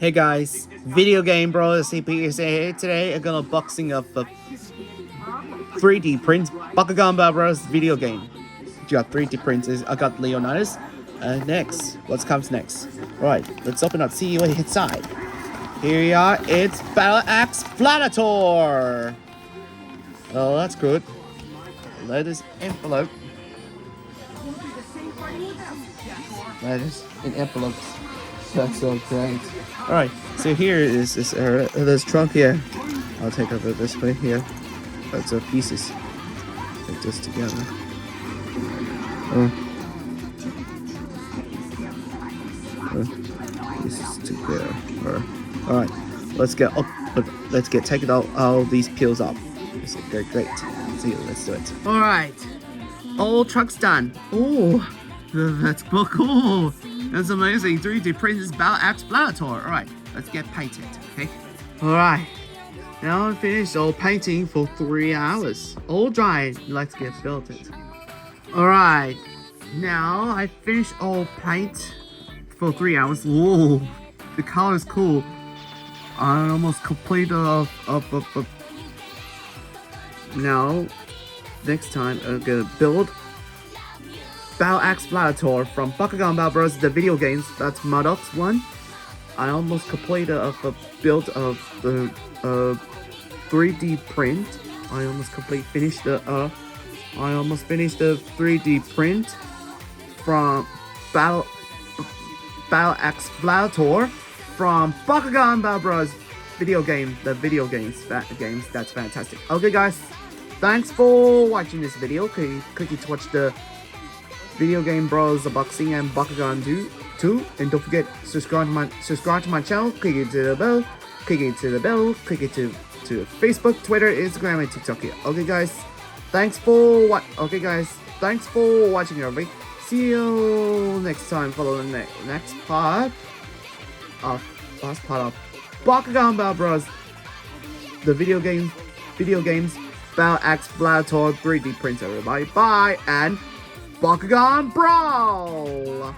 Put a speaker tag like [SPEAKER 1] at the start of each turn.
[SPEAKER 1] Hey guys, video game brawlers CP is here. Today I'm gonna unboxing of a 3D print Bakugan Battle Brawlers video game. You got 3D prints. I got Leonidas. Next, what comes next? Alright, let's open up, see what inside. Here we are, it's Battle Ax Vladitor. Oh, that's good. Let us envelope. That is in envelopes. That's so great. Alright, so here is this trunk here. I'll take over this way here. That's pieces. Put this together. Pieces together. Alright, let's get taking all these peels off. This is great. See, let's do it. Alright, all truck's done. Oh, that's cool. That's amazing. 3D printed Battle Ax Vladitor. Alright, let's get painted, okay? Alright. Now I finished all painting for 3 hours. All dry. Let's get built it. Alright. Now I finished all paint for 3 hours. Whoa. The color is cool. I almost completed now next time I'm gonna build Battle Ax Vladitor from Bakugan Battle Brawlers, the video games. That's Modux 1. I almost completed a build of the 3D print. I almost finished the 3D print from Battle Ax Vladitor from Bakugan Battle Brawlers video game. The video games. That's fantastic. Okay, guys. Thanks for watching this video. Click to watch the Video Game Brawlers unboxing and Bakugan 2, and don't forget subscribe to my channel. Click it to the bell. Click it to Facebook, Twitter, Instagram, and TikTok here. Okay, guys. Thanks for watching, everybody. See you next time. Follow the next part of Bakugan Battle Brawlers, the video games. Battle Ax Vladitor 3D printer. Everybody, bye and Bakugan Brawl!